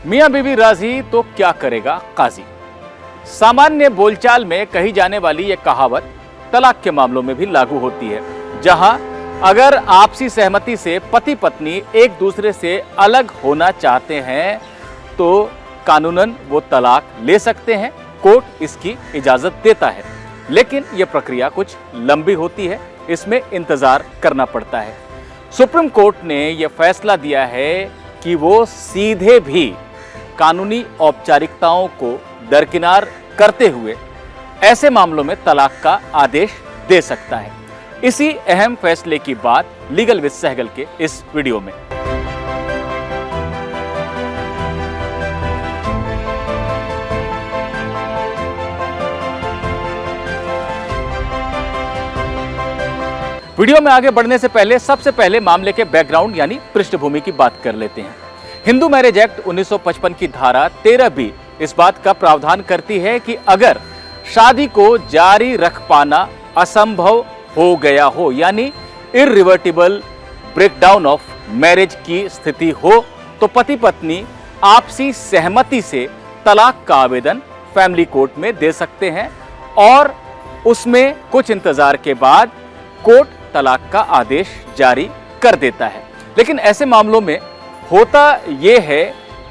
मियां बीवी राजी तो क्या करेगा काजी। सामान्य बोलचाल में कही जाने वाली यह कहावत तलाक के मामलों में भी लागू होती है, जहां अगर आपसी सहमति से पति पत्नी एक दूसरे से अलग होना चाहते हैं तो कानूनन वो तलाक ले सकते हैं। कोर्ट इसकी इजाजत देता है, लेकिन यह प्रक्रिया कुछ लंबी होती है, इसमें इंतजार करना पड़ता है। सुप्रीम कोर्ट ने यह फैसला दिया है कि वो सीधे भी कानूनी औपचारिकताओं को दरकिनार करते हुए ऐसे मामलों में तलाक का आदेश दे सकता है। इसी अहम फैसले की बात लीगल विद सहगल के इस वीडियो में। वीडियो में आगे बढ़ने से पहले सबसे पहले मामले के बैकग्राउंड यानी पृष्ठभूमि की बात कर लेते हैं। हिंदू मैरिज एक्ट 1955 की धारा 13 भी इस बात का प्रावधान करती है कि अगर शादी को जारी रख पाना असंभव हो गया हो, यानी इररिवर्टिबल ब्रेकडाउन ऑफ मैरिज की स्थिति हो, तो पति पत्नी आपसी सहमति से तलाक का आवेदन फैमिली कोर्ट में दे सकते हैं और उसमें कुछ इंतजार के बाद कोर्ट तलाक का आदेश जारी कर देता है। लेकिन ऐसे मामलों में होता यह है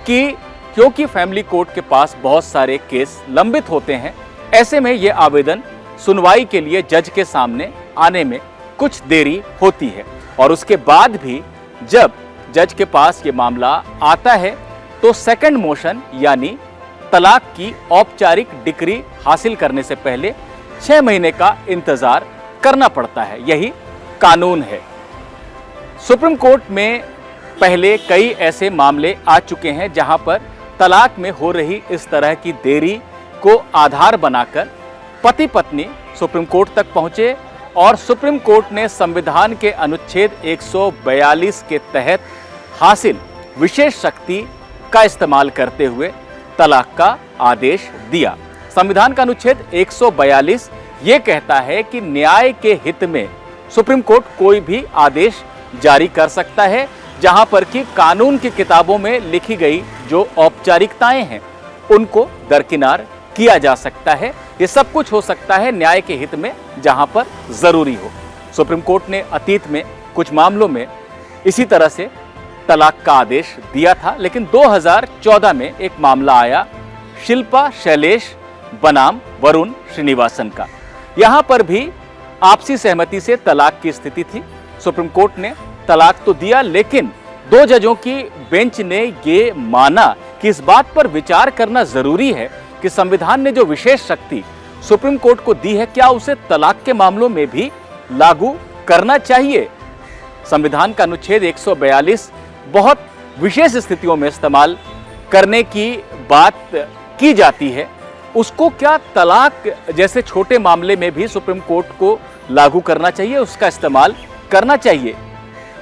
कि क्योंकि फैमिली कोर्ट के पास बहुत सारे केस लंबित होते हैं, ऐसे में यह आवेदन सुनवाई के लिए जज के सामने आने में कुछ देरी होती है और उसके बाद भी जब जज के पास ये मामला आता है तो सेकंड मोशन यानी तलाक की औपचारिक डिक्री हासिल करने से पहले 6 महीने का इंतजार करना पड़ता है। यही कानून है। सुप्रीम कोर्ट में पहले कई ऐसे मामले आ चुके हैं जहां पर तलाक में हो रही इस तरह की देरी को आधार बनाकर पति पत्नी सुप्रीम कोर्ट तक पहुंचे और सुप्रीम कोर्ट ने संविधान के अनुच्छेद 142 के तहत हासिल विशेष शक्ति का इस्तेमाल करते हुए तलाक का आदेश दिया। संविधान का अनुच्छेद 142 ये कहता है कि न्याय के हित में सुप्रीम कोर्ट कोई भी आदेश जारी कर सकता है, जहां पर कि कानून की किताबों में लिखी गई जो औपचारिकताएं हैं उनको दरकिनार किया जा सकता है। ये सब कुछ हो सकता है न्याय के हित में जहां पर जरूरी हो। सुप्रीम कोर्ट ने अतीत में कुछ मामलों में इसी तरह से तलाक का आदेश दिया था, लेकिन 2014 में एक मामला आया शिल्पा शैलेश बनाम वरुण श्रीनिवासन का। यहां पर भी आपसी सहमति से तलाक की स्थिति थी। सुप्रीम कोर्ट ने तलाक तो दिया, लेकिन 2 जजों की बेंच ने ये माना कि इस बात पर विचार करना जरूरी है कि संविधान ने जो विशेष शक्ति सुप्रीम कोर्ट को दी है, क्या उसे तलाक के मामलों में भी लागू करना चाहिए। संविधान का अनुच्छेद 142 बहुत विशेष स्थितियों में इस्तेमाल करने की बात की जाती है, उसको क्या तलाक जैसे छोटे मामले में भी सुप्रीम कोर्ट को लागू करना चाहिए, उसका इस्तेमाल करना चाहिए।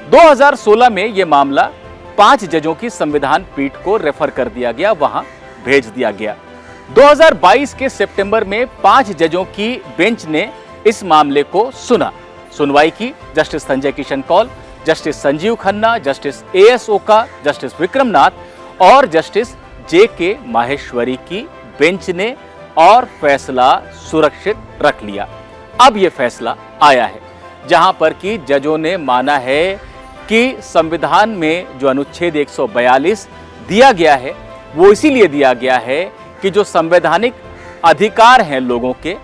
2016 में यह मामला 5 जजों की संविधान पीठ को रेफर कर दिया गया, वहां भेज दिया गया। 2022 के सितंबर में 5 जजों की बेंच ने इस मामले को सुना। सुनवाई की Justice Sanjay Kishan Kaul, Justice Sanjiv Khanna, Justice A S Oka, Justice Vikram Nath और जस्टिस जेके माहेश्वरी की बेंच ने और फैसला सुरक्षित रख लिया। अब यह फैसला आया है जहां पर कि जजों ने माना है कि संविधान में जो अनुच्छेद 142 दिया गया है वो इसीलिए दिया गया है कि जो संवैधानिक अधिकार हैं लोगों के,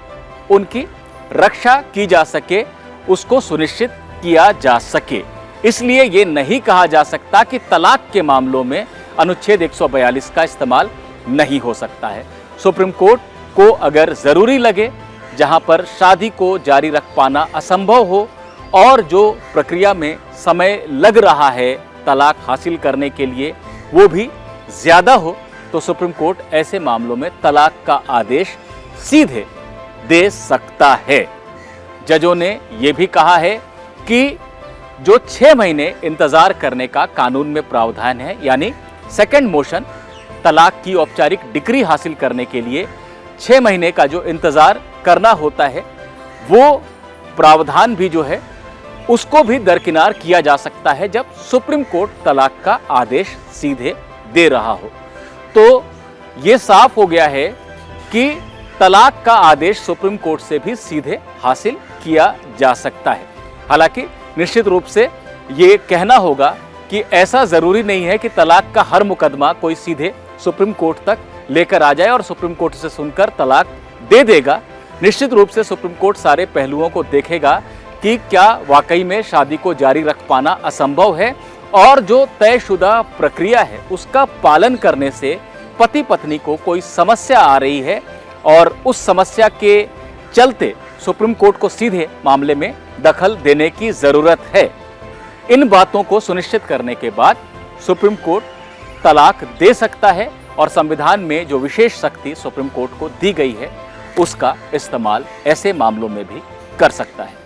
उनकी रक्षा की जा सके, उसको सुनिश्चित किया जा सके। इसलिए ये नहीं कहा जा सकता कि तलाक के मामलों में अनुच्छेद 142 का इस्तेमाल नहीं हो सकता है। सुप्रीम कोर्ट को अगर जरूरी लगे, जहां पर शादी को जारी रख पाना असंभव हो और जो प्रक्रिया में समय लग रहा है तलाक हासिल करने के लिए वो भी ज्यादा हो, तो सुप्रीम कोर्ट ऐसे मामलों में तलाक का आदेश सीधे दे सकता है। जजों ने यह भी कहा है कि जो 6 महीने इंतजार करने का कानून में प्रावधान है, यानी सेकंड मोशन तलाक की औपचारिक डिक्री हासिल करने के लिए 6 महीने का जो इंतजार करना होता है, वो प्रावधान भी जो है उसको भी दरकिनार किया जा सकता है जब सुप्रीम कोर्ट तलाक का आदेश सीधे दे रहा हो। तो ये साफ हो गया है कि तलाक का आदेश सुप्रीम कोर्ट से भी सीधे हासिल किया जा सकता है। हालांकि निश्चित रूप से ये कहना होगा कि ऐसा जरूरी नहीं है कि तलाक का हर मुकदमा कोई सीधे सुप्रीम कोर्ट तक लेकर आ जाए और सुप्रीम कोर्ट से सुनकर तलाक दे देगा। निश्चित रूप से सुप्रीम कोर्ट सारे पहलुओं को देखेगा कि क्या वाकई में शादी को जारी रख पाना असंभव है और जो तयशुदा प्रक्रिया है उसका पालन करने से पति पत्नी को कोई समस्या आ रही है और उस समस्या के चलते सुप्रीम कोर्ट को सीधे मामले में दखल देने की जरूरत है। इन बातों को सुनिश्चित करने के बाद सुप्रीम कोर्ट तलाक दे सकता है और संविधान में जो विशेष शक्ति सुप्रीम कोर्ट को दी गई है उसका इस्तेमाल ऐसे मामलों में भी कर सकता है।